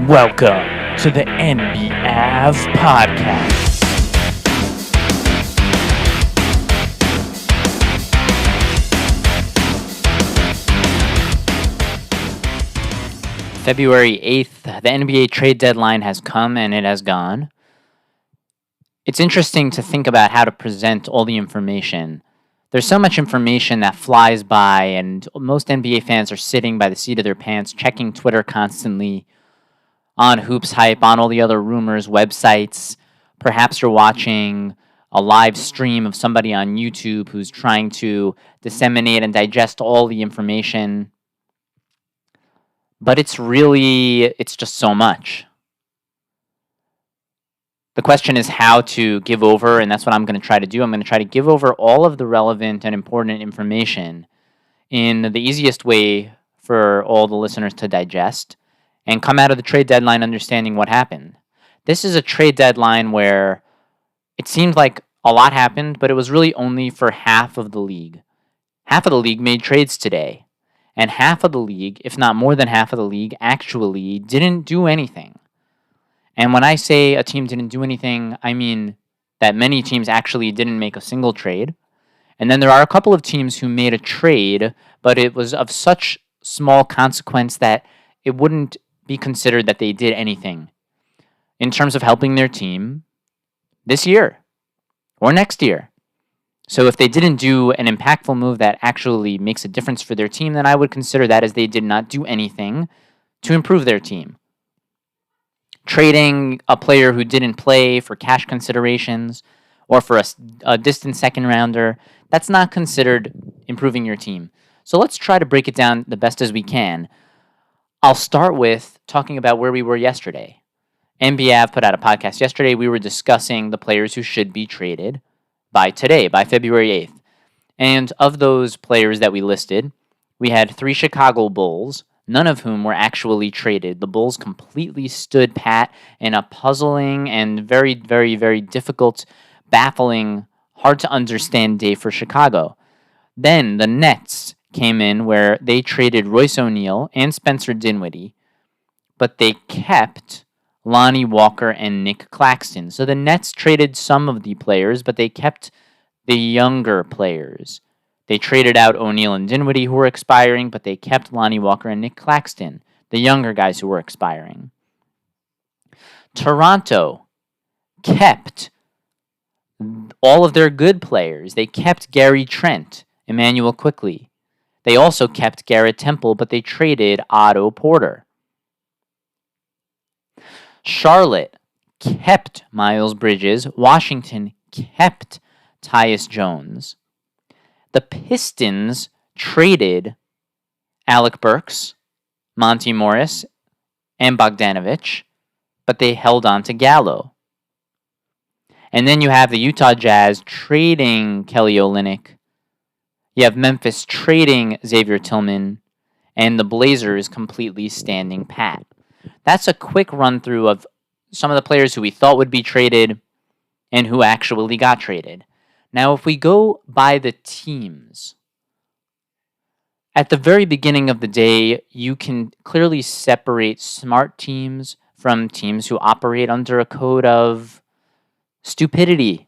Welcome to the NBAV podcast. February 8th, the NBA trade deadline has come and it has gone. It's interesting to think about how to present all the information. There's so much information that flies by, and most NBA fans are sitting by the seat of their pants, checking Twitter constantly, on Hoops Hype, on all the other rumors, websites. Perhaps you're watching a live stream of somebody on YouTube who's trying to disseminate and digest all the information. But it's just so much. The question is how to give over, and that's what I'm going to try to do. I'm going to try to give over all of the relevant and important information in the easiest way for all the listeners to digest and come out of the trade deadline understanding what happened. This is a trade deadline where it seemed like a lot happened, but it was really only for half of the league. Half of the league made trades today, and half of the league, if not more than half of the league, actually didn't do anything. And when I say a team didn't do anything, I mean that many teams actually didn't make a single trade. And then there are a couple of teams who made a trade, but it was of such small consequence that it wouldn't be considered that they did anything in terms of helping their team this year or next year. So if they didn't do an impactful move that actually makes a difference for their team, then I would consider that as they did not do anything to improve their team. Trading a player who didn't play for cash considerations or for a distant second rounder, that's not considered improving your team. So let's try to break it down the best as we can. I'll start with talking about where we were yesterday. NBAV put out a podcast yesterday. We were discussing the players who should be traded by today, by February 8th. And of those players that we listed, we had 3 Chicago Bulls, none of whom were actually traded. The Bulls completely stood pat in a puzzling and very, very, very difficult, baffling, hard to understand day for Chicago. Then the Nets came in where they traded Royce O'Neal and Spencer Dinwiddie, but they kept Lonnie Walker and Nick Claxton. So the Nets traded some of the players, but they kept the younger players. They traded out O'Neal and Dinwiddie, who were expiring, but they kept Lonnie Walker and Nick Claxton, the younger guys who were expiring. Toronto kept all of their good players. They kept Gary Trent, Emmanuel Quickley. They also kept Garrett Temple, but they traded Otto Porter. Charlotte kept Miles Bridges. Washington kept Tyus Jones. The Pistons traded Alec Burks, Monty Morris, and Bogdanovich, but they held on to Gallo. And then you have the Utah Jazz trading Kelly Olynyk. You have Memphis trading Xavier Tillman, and the Blazers completely standing pat. That's a quick run-through of some of the players who we thought would be traded and who actually got traded. Now, if we go by the teams, at the very beginning of the day, you can clearly separate smart teams from teams who operate under a code of stupidity.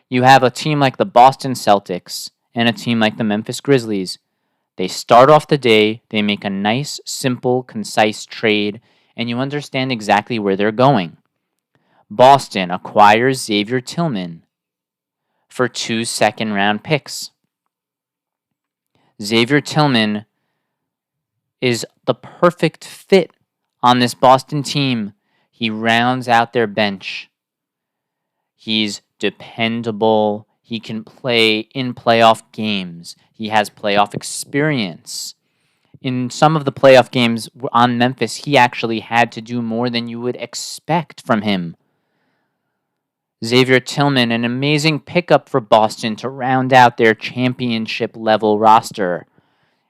You have a team like the Boston Celtics and a team like the Memphis Grizzlies. They start off the day, they make a nice, simple, concise trade, and you understand exactly where they're going. Boston acquires Xavier Tillman for 2 second-round picks. Xavier Tillman is the perfect fit on this Boston team. He rounds out their bench. He's dependable. He can play in playoff games. He has playoff experience. In some of the playoff games on Memphis, he actually had to do more than you would expect from him. Xavier Tillman, an amazing pickup for Boston to round out their championship-level roster.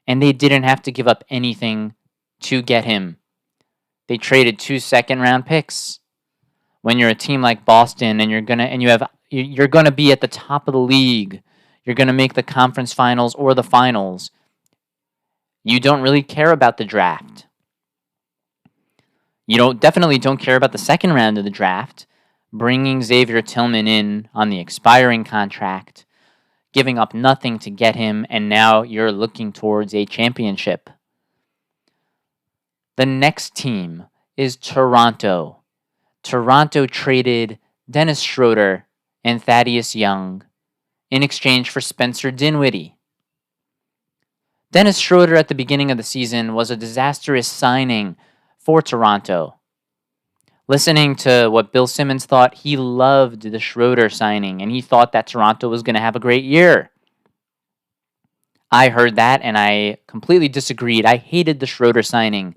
And they didn't have to give up anything to get him. They traded 2 second-round picks. When you're a team like Boston and you're gonna be at the top of the league, you're gonna make the conference finals or the finals, you don't really care about the draft. You definitely don't care about the second round of the draft, bringing Xavier Tillman in on the expiring contract, giving up nothing to get him, and now you're looking towards a championship. The next team is Toronto. Toronto traded Dennis Schroeder and Thaddeus Young in exchange for Spencer Dinwiddie. Dennis Schroeder at the beginning of the season was a disastrous signing for Toronto. Listening to what Bill Simmons thought, he loved the Schroeder signing, and he thought that Toronto was going to have a great year. I heard that, and I completely disagreed. I hated the Schroeder signing.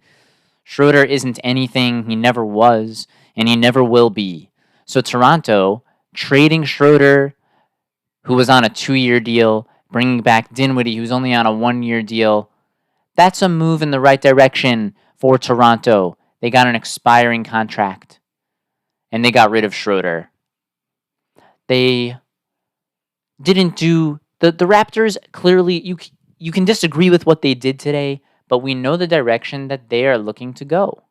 Schroeder isn't anything. He never was, and he never will be. So Toronto, trading Schroeder, who was on a 2-year deal, bringing back Dinwiddie, who's only on a 1-year deal, that's a move in the right direction for Toronto. They got an expiring contract, and they got rid of Schroeder. They didn't do... The Raptors, clearly, you can disagree with what they did today, but we know the direction that they are looking to go.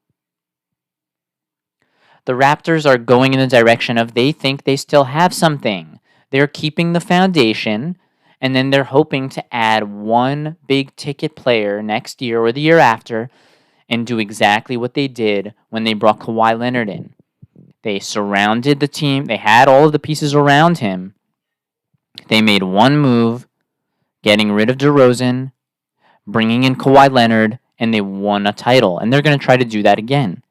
The Raptors are going in the direction of they think they still have something. They're keeping the foundation, and then they're hoping to add one big ticket player next year or the year after and do exactly what they did when they brought Kawhi Leonard in. They surrounded the team. They had all of the pieces around him. They made one move, getting rid of DeRozan, bringing in Kawhi Leonard, and they won a title. And they're going to try to do that again.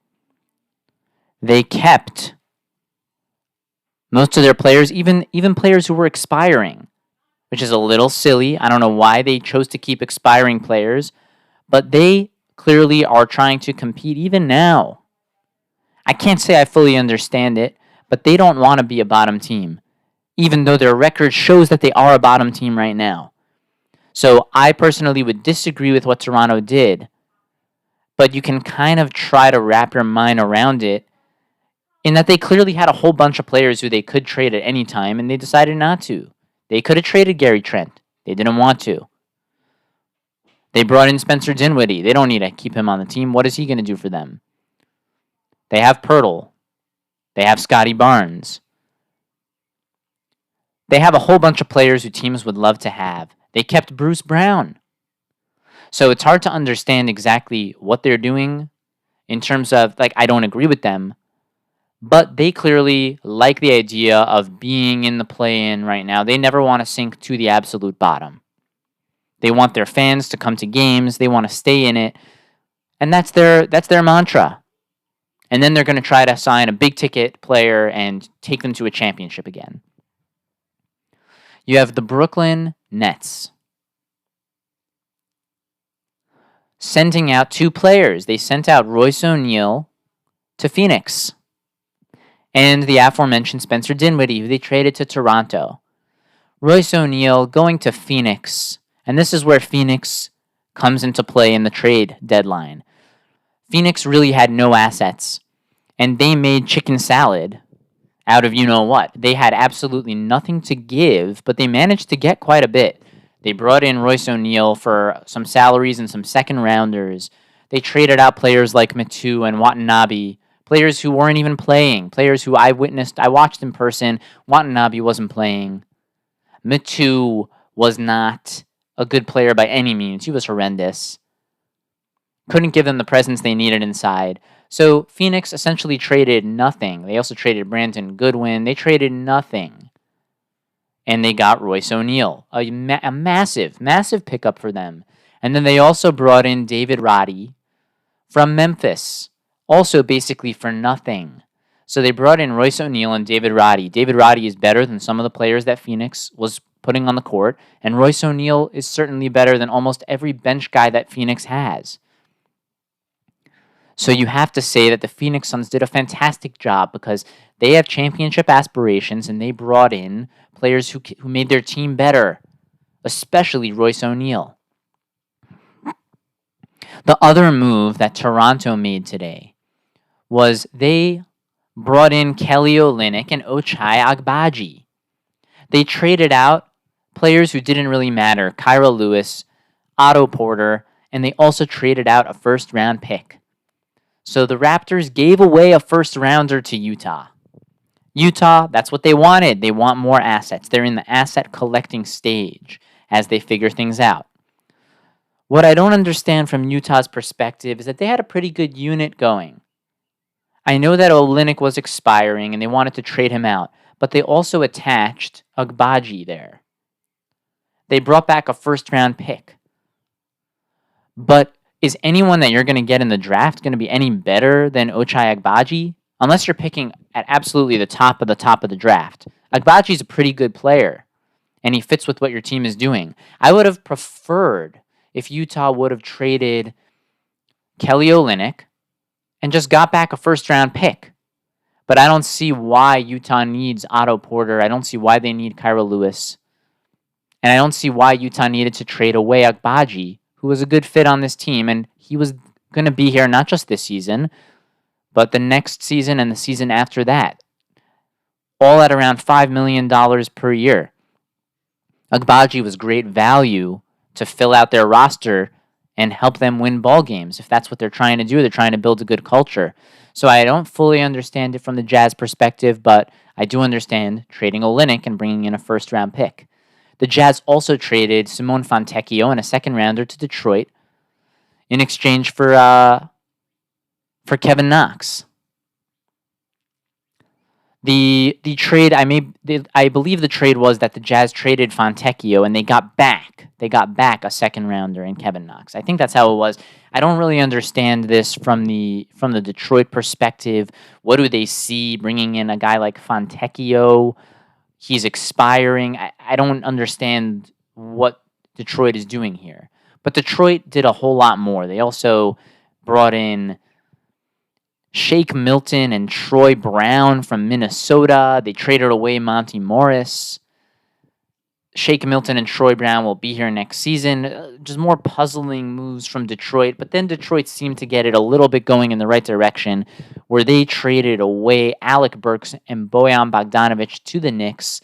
They kept most of their players, even players who were expiring, which is a little silly. I don't know why they chose to keep expiring players, but they clearly are trying to compete even now. I can't say I fully understand it, but they don't want to be a bottom team, even though their record shows that they are a bottom team right now. So I personally would disagree with what Toronto did, but you can kind of try to wrap your mind around it in that they clearly had a whole bunch of players who they could trade at any time, and they decided not to. They could have traded Gary Trent. They didn't want to. They brought in Spencer Dinwiddie. They don't need to keep him on the team. What is he going to do for them? They have Pirtle. They have Scotty Barnes. They have a whole bunch of players who teams would love to have. They kept Bruce Brown. So it's hard to understand exactly what they're doing in terms of, I don't agree with them, but they clearly like the idea of being in the play-in right now. They never want to sink to the absolute bottom. They want their fans to come to games. They want to stay in it. And that's their mantra. And then they're going to try to sign a big-ticket player and take them to a championship again. You have the Brooklyn Nets sending out 2 players. They sent out Royce O'Neal to Phoenix and the aforementioned Spencer Dinwiddie, who they traded to Toronto. Royce O'Neal going to Phoenix, and this is where Phoenix comes into play in the trade deadline. Phoenix really had no assets, and they made chicken salad out of you-know-what. They had absolutely nothing to give, but they managed to get quite a bit. They brought in Royce O'Neal for some salaries and some second-rounders. They traded out players like Metu and Watanabe, players who weren't even playing, players who I watched in person. Watanabe wasn't playing. Metu was not a good player by any means. He was horrendous. Couldn't give them the presence they needed inside. So Phoenix essentially traded nothing. They also traded Brandon Goodwin. They traded nothing. And they got Royce O'Neal, a massive, massive pickup for them. And then they also brought in David Roddy from Memphis, also basically for nothing. So they brought in Royce O'Neal and David Roddy. David Roddy is better than some of the players that Phoenix was putting on the court, and Royce O'Neal is certainly better than almost every bench guy that Phoenix has. So you have to say that the Phoenix Suns did a fantastic job because they have championship aspirations and they brought in players who made their team better, especially Royce O'Neal. The other move that Toronto made today was they brought in Kelly Olynyk and Ochai Agbaji. They traded out players who didn't really matter, Kyra Lewis, Otto Porter, and they also traded out a first-round pick. So the Raptors gave away a first rounder to Utah. Utah, that's what they wanted. They want more assets. They're in the asset collecting stage as they figure things out. What I don't understand from Utah's perspective is that they had a pretty good unit going. I know that Olynyk was expiring and they wanted to trade him out, but they also attached Agbaji there. They brought back a first-round pick. But is anyone that you're going to get in the draft going to be any better than Ochai Agbaji? Unless you're picking at absolutely the top of the draft. Agbaji's a pretty good player, and he fits with what your team is doing. I would have preferred if Utah would have traded Kelly Olynyk and just got back a first-round pick. But I don't see why Utah needs Otto Porter. I don't see why they need Kira Lewis. And I don't see why Utah needed to trade away Agbaji, who was a good fit on this team, and he was going to be here not just this season, but the next season and the season after that, all at around $5 million per year. Agbaji was great value to fill out their roster and help them win ball games. If that's what they're trying to do, they're trying to build a good culture. So I don't fully understand it from the Jazz perspective, but I do understand trading Olynyk and bringing in a first-round pick. The Jazz also traded Simone Fontecchio and a second-rounder to Detroit in exchange for Kevin Knox. The trade I believe the trade was that the Jazz traded Fontecchio and they got back a second rounder in Kevin Knox. I think that's how it was. I don't really understand this from the Detroit perspective. What do they see bringing in a guy like Fontecchio? He's expiring. I don't understand what Detroit is doing here. But Detroit did a whole lot more. They also brought in Shake Milton and Troy Brown from Minnesota. They traded away Monty Morris. Shake Milton and Troy Brown will be here next season. Just more puzzling moves from Detroit. But then Detroit seemed to get it a little bit going in the right direction, where they traded away Alec Burks and Bojan Bogdanovic to the Knicks.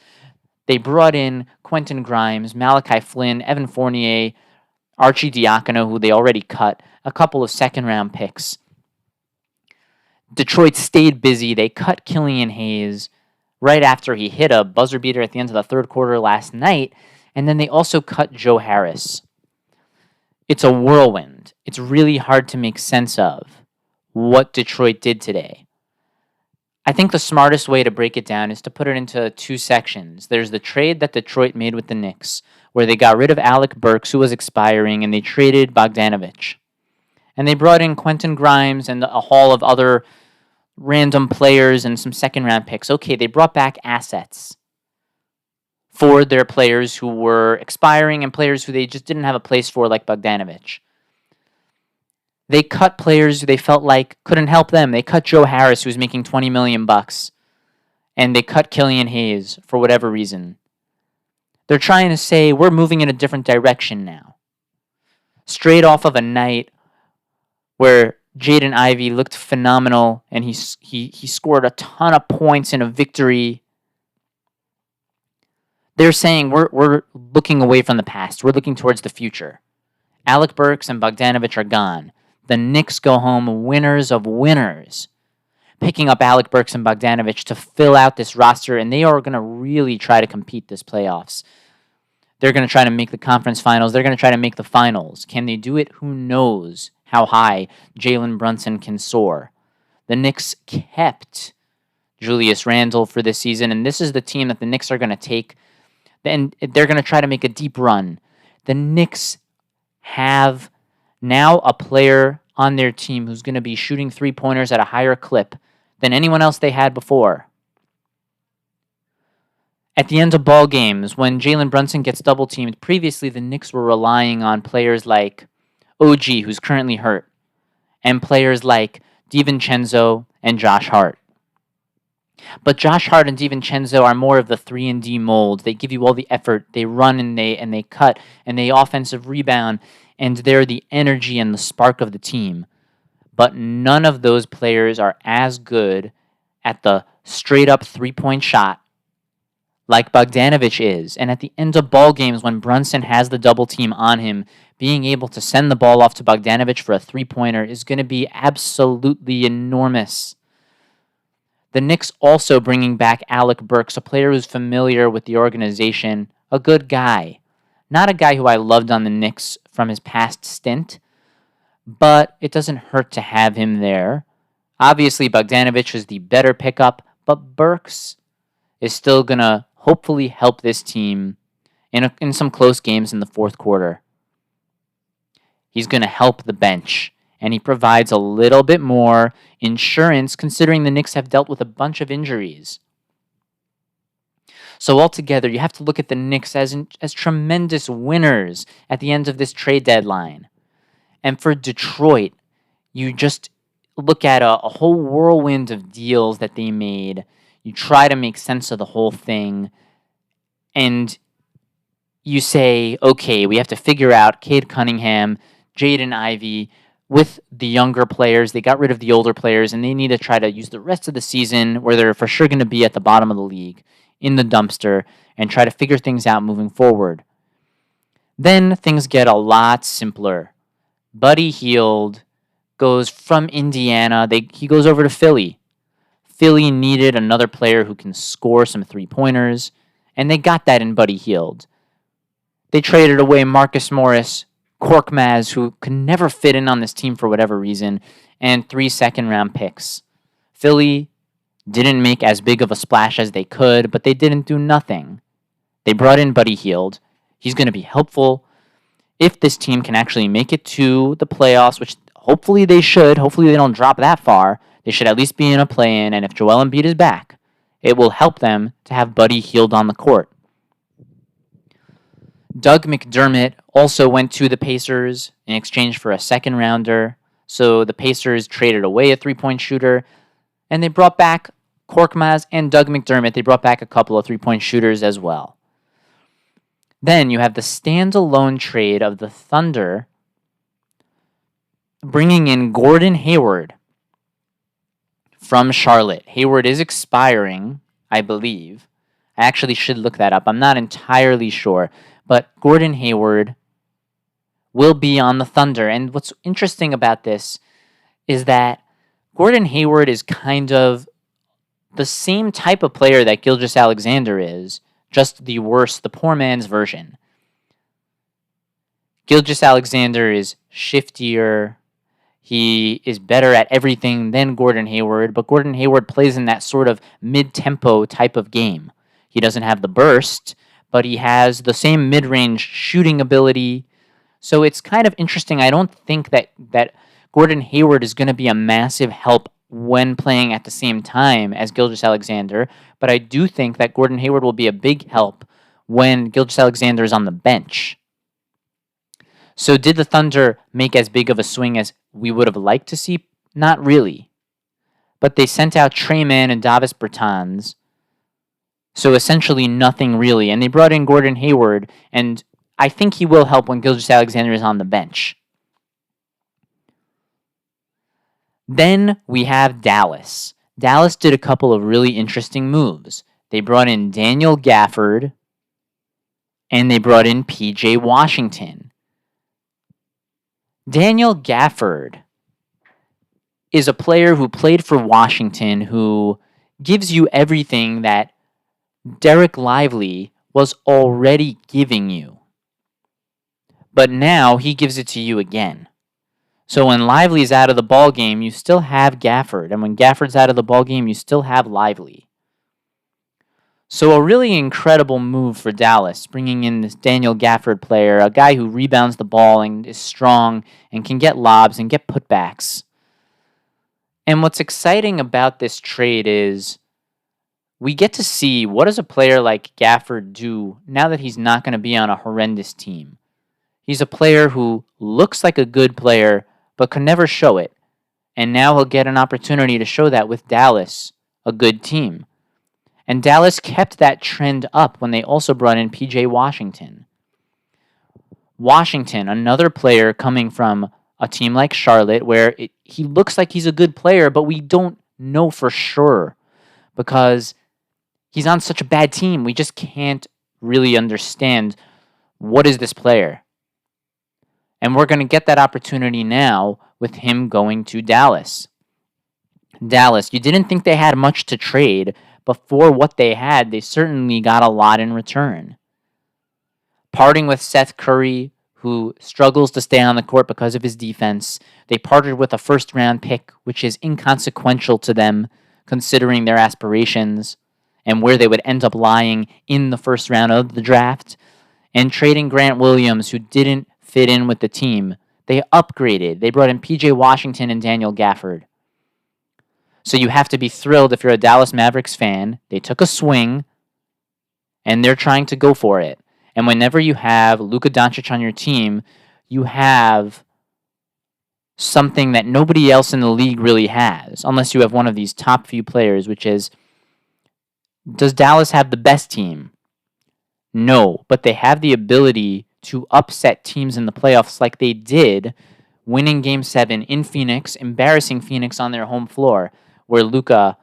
They brought in Quentin Grimes, Malachi Flynn, Evan Fournier, Archie Diacono, who they already cut, a couple of second-round picks. Detroit stayed busy. They cut Killian Hayes right after he hit a buzzer beater at the end of the third quarter last night, and then they also cut Joe Harris. It's a whirlwind. It's really hard to make sense of what Detroit did today. I think the smartest way to break it down is to put it into two sections. There's the trade that Detroit made with the Knicks, where they got rid of Alec Burks, who was expiring, and they traded Bogdanovic. And they brought in Quentin Grimes and a haul of other random players and some second-round picks. Okay, they brought back assets for their players who were expiring and players who they just didn't have a place for, like Bogdanovic. They cut players who they felt like couldn't help them. They cut Joe Harris, who was making $20 million, and they cut Killian Hayes for whatever reason. They're trying to say, we're moving in a different direction now. Straight off of a night where Jaden Ivey looked phenomenal, and he scored a ton of points in a victory. They're saying we're looking away from the past. We're looking towards the future. Alec Burks and Bogdanovic are gone. The Knicks go home winners of winners, picking up Alec Burks and Bogdanovic to fill out this roster, and they are going to really try to compete this playoffs. They're going to try to make the conference finals. They're going to try to make the finals. Can they do it? Who knows how high Jalen Brunson can soar. The Knicks kept Julius Randle for this season, and this is the team that the Knicks are going to take, and they're going to try to make a deep run. The Knicks have now a player on their team who's going to be shooting three-pointers at a higher clip than anyone else they had before. At the end of ball games, when Jalen Brunson gets double-teamed, previously the Knicks were relying on players like OG, who's currently hurt, and players like DiVincenzo and Josh Hart. But Josh Hart and DiVincenzo are more of the 3-and-D mold. They give you all the effort. They run and they cut and they offensive rebound, and they're the energy and the spark of the team. But none of those players are as good at the straight-up three-point shot like Bogdanovic is. And at the end of ball games, when Brunson has the double team on him, being able to send the ball off to Bogdanovich for a three-pointer is going to be absolutely enormous. The Knicks also bringing back Alec Burks, a player who's familiar with the organization, a good guy. Not a guy who I loved on the Knicks from his past stint, but it doesn't hurt to have him there. Obviously, Bogdanovich is the better pickup, but Burks is still going to hopefully help this team in some close games in the fourth quarter. He's going to help the bench, and he provides a little bit more insurance considering the Knicks have dealt with a bunch of injuries. So altogether, you have to look at the Knicks as tremendous winners at the end of this trade deadline. And for Detroit, you just look at a whole whirlwind of deals that they made. You try to make sense of the whole thing, and you say, okay, we have to figure out Cade Cunningham, Jaden Ivey, with the younger players. They got rid of the older players, and they need to try to use the rest of the season where they're for sure going to be at the bottom of the league in the dumpster and try to figure things out moving forward. Then things get a lot simpler. Buddy Hield goes from Indiana. He goes over to Philly. Philly needed another player who can score some three-pointers, and they got that in Buddy Hield. They traded away Marcus Morris, Korkmaz, who could never fit in on this team for whatever reason, and 3 second-round picks. Philly didn't make as big of a splash as they could, but they didn't do nothing. They brought in Buddy Hield. He's going to be helpful if this team can actually make it to the playoffs, which hopefully they should. Hopefully they don't drop that far. They should at least be in a play-in, and if Joel Embiid is back, it will help them to have Buddy Hield on the court. Doug McDermott also went to the Pacers in exchange for a second-rounder, so the Pacers traded away a three-point shooter, and they brought back Korkmaz and Doug McDermott. They brought back a couple of three-point shooters as well. Then you have the standalone trade of the Thunder bringing in Gordon Hayward from Charlotte. Hayward is expiring, I believe. I actually should look that up. I'm not entirely sure. But Gordon Hayward will be on the Thunder. And what's interesting about this is that Gordon Hayward is kind of the same type of player that Gilgeous-Alexander is, just the worse, the poor man's version. Gilgeous-Alexander is shiftier. He is better at everything than Gordon Hayward, but Gordon Hayward plays in that sort of mid-tempo type of game. He doesn't have the burst, but he has the same mid-range shooting ability. So it's kind of interesting. I don't think that Gordon Hayward is going to be a massive help when playing at the same time as Gilgeous-Alexander, but I do think that Gordon Hayward will be a big help when Gilgeous-Alexander is on the bench. So did the Thunder make as big of a swing as we would have liked to see? Not really. But they sent out Tre Mann and Davis Bertans, so essentially nothing really. And they brought in Gordon Hayward, and I think he will help when Gilgeous-Alexander is on the bench. Then we have Dallas. Dallas did a couple of really interesting moves. They brought in Daniel Gafford, and they brought in P.J. Washington. Daniel Gafford is a player who played for Washington who gives you everything that Derek Lively was already giving you. But now he gives it to you again. So when Lively's out of the ballgame, you still have Gafford. And when Gafford's out of the ballgame, you still have Lively. So a really incredible move for Dallas, bringing in this Daniel Gafford player, a guy who rebounds the ball and is strong and can get lobs and get putbacks. And what's exciting about this trade is we get to see what does a player like Gafford do now that he's not going to be on a horrendous team. He's a player who looks like a good player, but could never show it. And now he'll get an opportunity to show that with Dallas, a good team. And Dallas kept that trend up when they also brought in P.J. Washington. Washington, another player coming from a team like Charlotte, where he looks like he's a good player, but we don't know for sure because he's on such a bad team. We just can't really understand what is this player. And we're going to get that opportunity now with him going to Dallas. Dallas, you didn't think they had much to trade, but for what they had, they certainly got a lot in return. Parting with Seth Curry, who struggles to stay on the court because of his defense, they parted with a first-round pick, which is inconsequential to them, considering their aspirations and where they would end up lying in the first round of the draft, and trading Grant Williams, who didn't fit in with the team. They upgraded. They brought in P.J. Washington and Daniel Gafford. So you have to be thrilled if you're a Dallas Mavericks fan. They took a swing, and they're trying to go for it. And whenever you have Luka Doncic on your team, you have something that nobody else in the league really has, unless you have one of these top few players, which is, does Dallas have the best team? No, but they have the ability to upset teams in the playoffs like they did, winning Game 7 in Phoenix, embarrassing Phoenix on their home floor, where Luka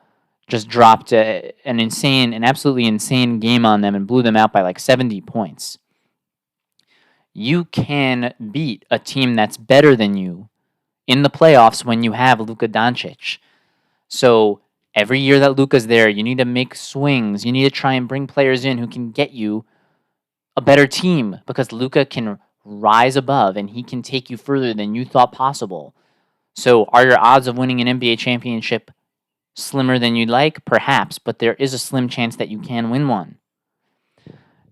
just dropped an absolutely insane game on them and blew them out by like 70 points. You can beat a team that's better than you in the playoffs when you have Luka Doncic. So every year that Luka's there, you need to make swings. You need to try and bring players in who can get you a better team, because Luka can rise above and he can take you further than you thought possible. So are your odds of winning an NBA championship slimmer than you'd like? Perhaps, but there is a slim chance that you can win one.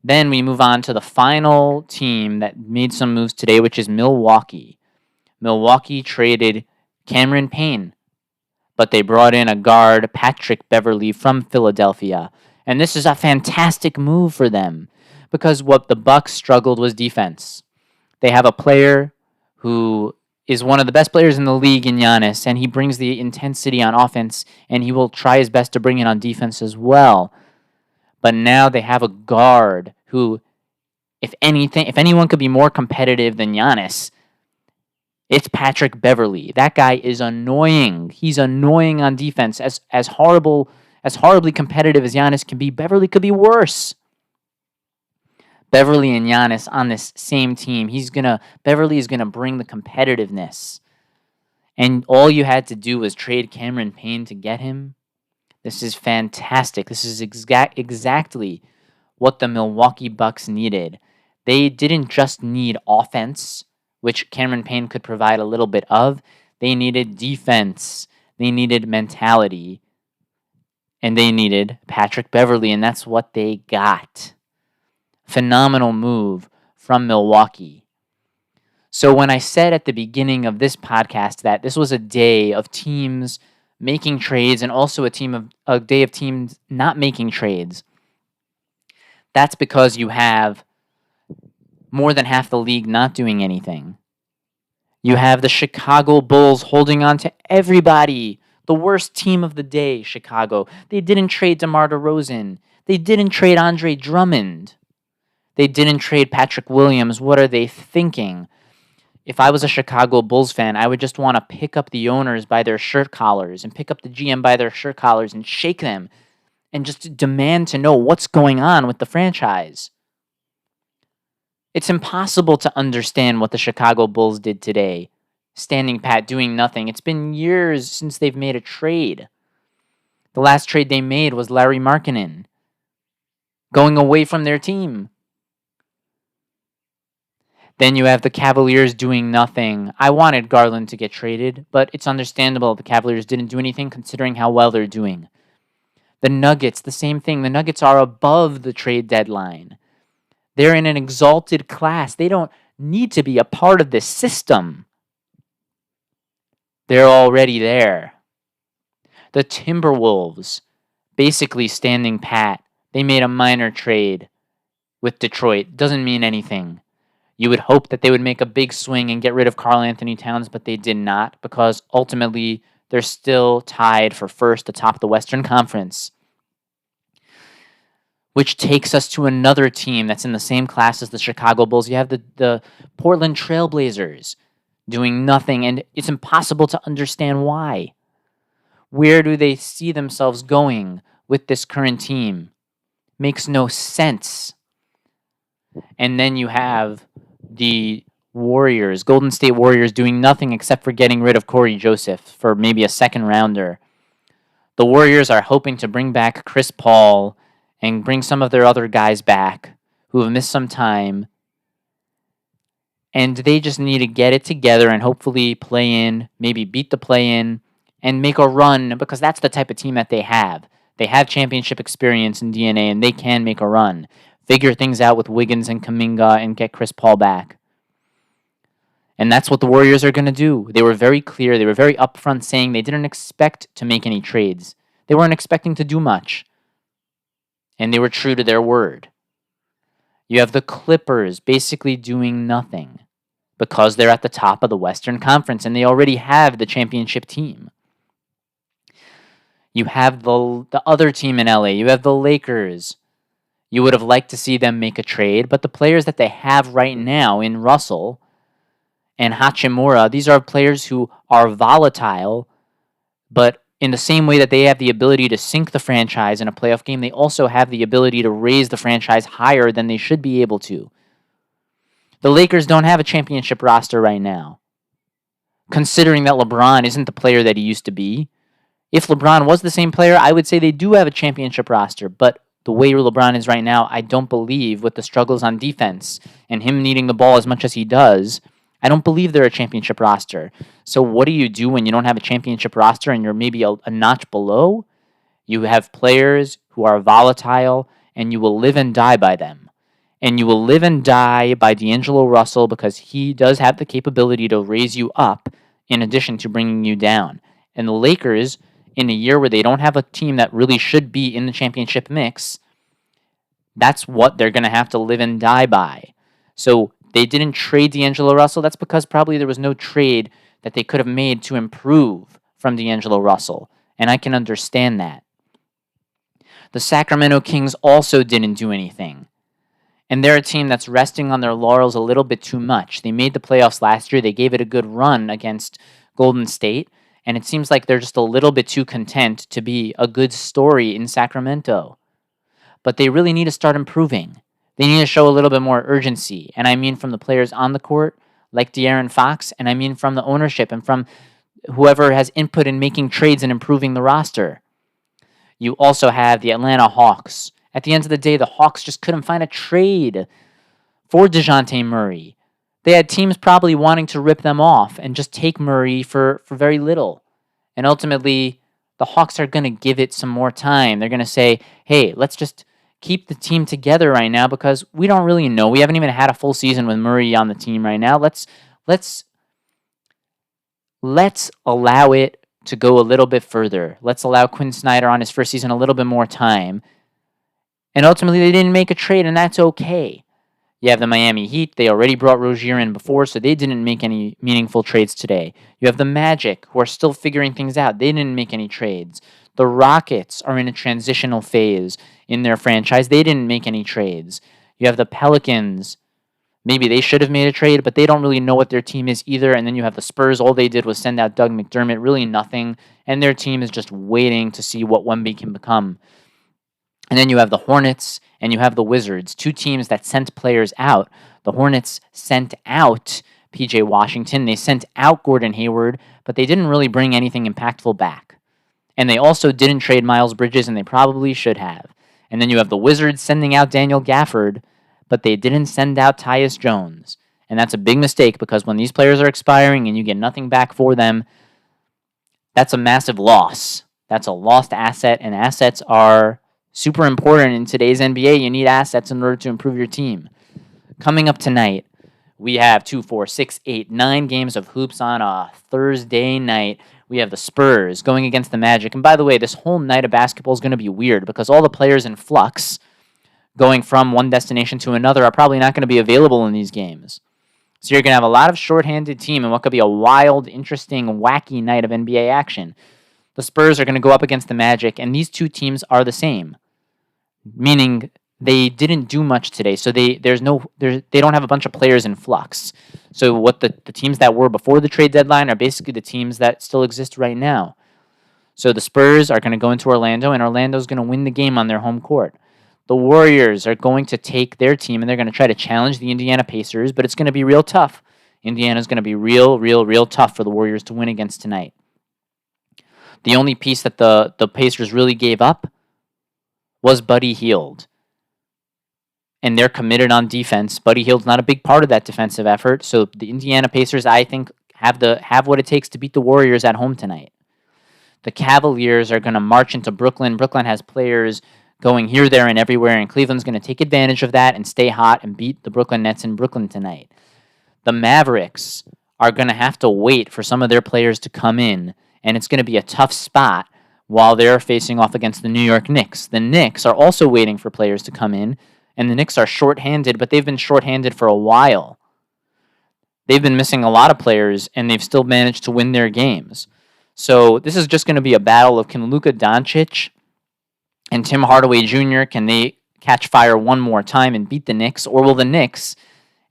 Then we move on to the final team that made some moves today, which is Milwaukee. Milwaukee traded Cameron Payne, but they brought in a guard, Patrick Beverley, from Philadelphia. And this is a fantastic move for them, because what the Bucks struggled was defense. They have a player who is one of the best players in the league in Giannis, and he brings the intensity on offense, and he will try his best to bring it on defense as well. But now they have a guard who, if anyone could be more competitive than Giannis, it's Patrick Beverley. That guy is annoying. He's annoying on defense. As horribly competitive as Giannis can be, Beverley could be worse. Beverley and Giannis on this same team. Beverley is gonna bring the competitiveness. And all you had to do was trade Cameron Payne to get him. This is fantastic. This is exactly what the Milwaukee Bucks needed. They didn't just need offense, which Cameron Payne could provide a little bit of. They needed defense. They needed mentality. And they needed Patrick Beverley, and that's what they got. Phenomenal move from Milwaukee. So when I said at the beginning of this podcast that this was a day of teams making trades and also a day of teams not making trades, that's because you have more than half the league not doing anything. You have the Chicago Bulls holding on to everybody. The worst team of the day, Chicago. They didn't trade DeMar DeRozan. They didn't trade Andre Drummond. They didn't trade Patrick Williams. What are they thinking? If I was a Chicago Bulls fan, I would just want to pick up the owners by their shirt collars and pick up the GM by their shirt collars and shake them and just demand to know what's going on with the franchise. It's impossible to understand what the Chicago Bulls did today, standing pat, doing nothing. It's been years since they've made a trade. The last trade they made was Larry Markkinen going away from their team. Then you have the Cavaliers doing nothing. I wanted Garland to get traded, but it's understandable the Cavaliers didn't do anything considering how well they're doing. The Nuggets, the same thing. The Nuggets are above the trade deadline. They're in an exalted class. They don't need to be a part of this system. They're already there. The Timberwolves, basically standing pat. They made a minor trade with Detroit. Doesn't mean anything. You would hope that they would make a big swing and get rid of Karl Anthony Towns, but they did not, because ultimately they're still tied for first atop the Western Conference. Which takes us to another team that's in the same class as the Chicago Bulls. You have the Portland Trailblazers doing nothing, and it's impossible to understand why. Where do they see themselves going with this current team? Makes no sense. And then you have the Warriors, Golden State Warriors doing nothing except for getting rid of Corey Joseph for maybe a second rounder. The Warriors are hoping to bring back Chris Paul and bring some of their other guys back who have missed some time. And they just need to get it together and hopefully play in, maybe beat the play-in, and make a run, because that's the type of team that they have. They have championship experience in DNA, and they can make a run. Figure things out with Wiggins and Kuminga and get Chris Paul back. And that's what the Warriors are going to do. They were very clear. They were very upfront saying they didn't expect to make any trades. They weren't expecting to do much. And they were true to their word. You have the Clippers basically doing nothing because they're at the top of the Western Conference and they already have the championship team. You have the other team in LA. You have the Lakers. You would have liked to see them make a trade, but the players that they have right now in Russell and Hachimura, these are players who are volatile, but in the same way that they have the ability to sink the franchise in a playoff game, they also have the ability to raise the franchise higher than they should be able to. The Lakers don't have a championship roster right now, considering that LeBron isn't the player that he used to be. If LeBron was the same player, I would say they do have a championship roster, but the way LeBron is right now, I don't believe, with the struggles on defense and him needing the ball as much as he does, I don't believe they're a championship roster. So what do you do when you don't have a championship roster and you're maybe a notch below? You have players who are volatile, and you will live and die by them. And you will live and die by D'Angelo Russell because he does have the capability to raise you up in addition to bringing you down. And the Lakers, in a year where they don't have a team that really should be in the championship mix, that's what they're going to have to live and die by. So they didn't trade D'Angelo Russell. That's because probably there was no trade that they could have made to improve from D'Angelo Russell. And I can understand that. The Sacramento Kings also didn't do anything. And they're a team that's resting on their laurels a little bit too much. They made the playoffs last year. They gave it a good run against Golden State. And it seems like they're just a little bit too content to be a good story in Sacramento. But they really need to start improving. They need to show a little bit more urgency. And I mean from the players on the court, like De'Aaron Fox, and I mean from the ownership and from whoever has input in making trades and improving the roster. You also have the Atlanta Hawks. At the end of the day, the Hawks just couldn't find a trade for DeJounte Murray. They had teams probably wanting to rip them off and just take Murray for very little. And ultimately, the Hawks are going to give it some more time. They're going to say, hey, let's just keep the team together right now because we don't really know. We haven't even had a full season with Murray on the team right now. Let's allow it to go a little bit further. Let's allow Quinn Snyder on his first season a little bit more time. And ultimately, they didn't make a trade, and that's okay. You have the Miami Heat. They already brought Rozier in before, so they didn't make any meaningful trades today. You have the Magic, who are still figuring things out. They didn't make any trades. The Rockets are in a transitional phase in their franchise. They didn't make any trades. You have the Pelicans. Maybe they should have made a trade, but they don't really know what their team is either. And then you have the Spurs. All they did was send out Doug McDermott, really nothing. And their team is just waiting to see what Wemby can become. And then you have the Hornets and you have the Wizards, two teams that sent players out. The Hornets sent out P.J. Washington. They sent out Gordon Hayward, but they didn't really bring anything impactful back. And they also didn't trade Miles Bridges, and they probably should have. And then you have the Wizards sending out Daniel Gafford, but they didn't send out Tyus Jones. And that's a big mistake because when these players are expiring and you get nothing back for them, that's a massive loss. That's a lost asset, and assets are super important in today's NBA. You need assets in order to improve your team. Coming up tonight, we have 2, 4, 6, 8, 9 games of hoops on a Thursday night. We have the Spurs going against the Magic. And by the way, this whole night of basketball is going to be weird because all the players in flux going from one destination to another are probably not going to be available in these games. So you're going to have a lot of shorthanded team in what could be a wild, interesting, wacky night of NBA action. The Spurs are going to go up against the Magic, and these two teams are the same, meaning they didn't do much today. So they don't have a bunch of players in flux. So what the teams that were before the trade deadline are basically the teams that still exist right now. So the Spurs are going to go into Orlando, and Orlando's going to win the game on their home court. The Warriors are going to take their team, and they're going to try to challenge the Indiana Pacers, but it's going to be real tough. Indiana's going to be real tough for the Warriors to win against tonight. The only piece that the Pacers really gave up was Buddy Hield. And they're committed on defense. Buddy Hield's not a big part of that defensive effort. So the Indiana Pacers, I think, have what it takes to beat the Warriors at home tonight. The Cavaliers are going to march into Brooklyn. Brooklyn has players going here, there, and everywhere, and Cleveland's going to take advantage of that and stay hot and beat the Brooklyn Nets in Brooklyn tonight. The Mavericks are going to have to wait for some of their players to come in, and it's going to be a tough spot while they're facing off against the New York Knicks. The Knicks are also waiting for players to come in, and the Knicks are shorthanded, but they've been shorthanded for a while. They've been missing a lot of players, and they've still managed to win their games. So this is just going to be a battle of, can Luka Doncic and Tim Hardaway Jr., can they catch fire one more time and beat the Knicks, or will the Knicks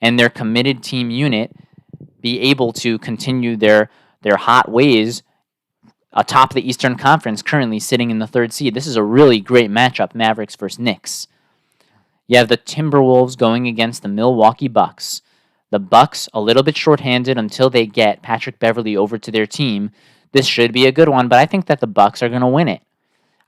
and their committed team unit be able to continue their hot ways atop the Eastern Conference, currently sitting in the 3rd seed? This is a really great matchup, Mavericks versus Knicks. You have the Timberwolves going against the Milwaukee Bucks. The Bucks a little bit shorthanded until they get Patrick Beverley over to their team. This should be a good one, but I think that the Bucks are going to win it.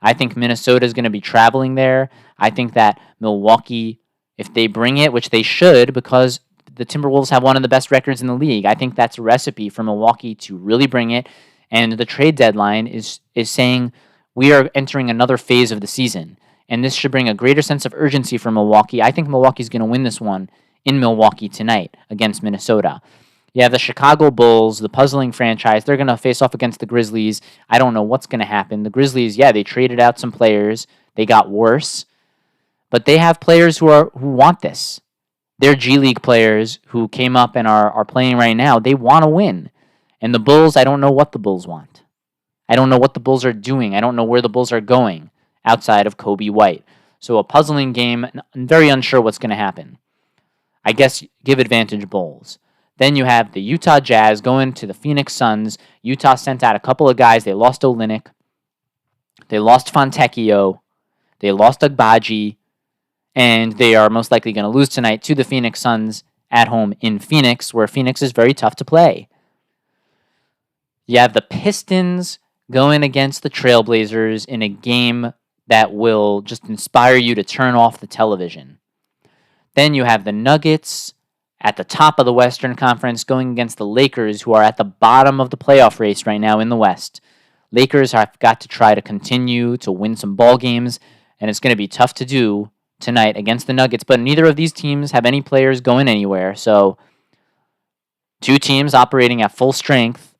I think Minnesota is going to be traveling there. I think that Milwaukee, if they bring it, which they should, because the Timberwolves have one of the best records in the league, I think that's a recipe for Milwaukee to really bring it. And the trade deadline is saying we are entering another phase of the season, and this should bring a greater sense of urgency for Milwaukee. I think Milwaukee's going to win this one in Milwaukee tonight against Minnesota. You have the Chicago Bulls, the puzzling franchise. They're going to face off against the Grizzlies. I don't know what's going to happen. The Grizzlies, they traded out some players. They got worse. But they have players who want this. They're G League players who came up and are playing right now. They want to win. And the Bulls, I don't know what the Bulls want. I don't know what the Bulls are doing. I don't know where the Bulls are going outside of Kobe White. So a puzzling game. I'm very unsure what's going to happen. I guess give advantage Bulls. Then you have the Utah Jazz going to the Phoenix Suns. Utah sent out a couple of guys. They lost Olynyk. They lost Fontecchio. They lost Agbaji. And they are most likely going to lose tonight to the Phoenix Suns at home in Phoenix, where Phoenix is very tough to play. You have the Pistons going against the Trailblazers in a game that will just inspire you to turn off the television. Then you have the Nuggets at the top of the Western Conference going against the Lakers, who are at the bottom of the playoff race right now in the West. Lakers have got to try to continue to win some ball games, and it's going to be tough to do tonight against the Nuggets, but neither of these teams have any players going anywhere, so two teams operating at full strength.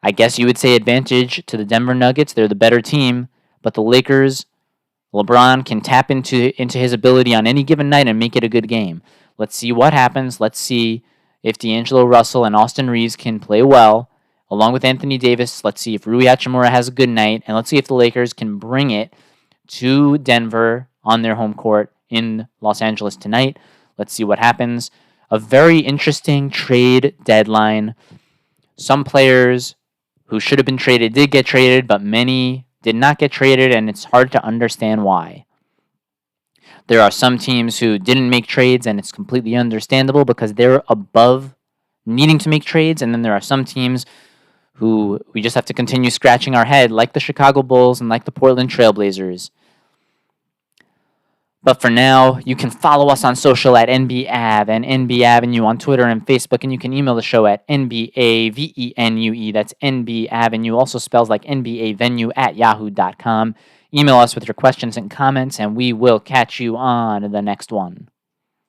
I guess you would say advantage to the Denver Nuggets. They're the better team, but the Lakers, LeBron can tap into his ability on any given night and make it a good game. Let's see what happens. Let's see if D'Angelo Russell and Austin Reeves can play well, along with Anthony Davis. Let's see if Rui Hachimura has a good night, and let's see if the Lakers can bring it to Denver on their home court in Los Angeles tonight. Let's see what happens. A very interesting trade deadline. Some players who should have been traded did get traded, but many did not get traded, and it's hard to understand why. There are some teams who didn't make trades, and it's completely understandable because they're above needing to make trades, and then there are some teams who we just have to continue scratching our head, like the Chicago Bulls and like the Portland Trailblazers. But for now, you can follow us on social at NBAV and NB Avenue on Twitter and Facebook, and you can email the show at NBAVENUE, that's NB Avenue, also spells like NBA Venue at yahoo.com. Email us with your questions and comments, and we will catch you on the next one.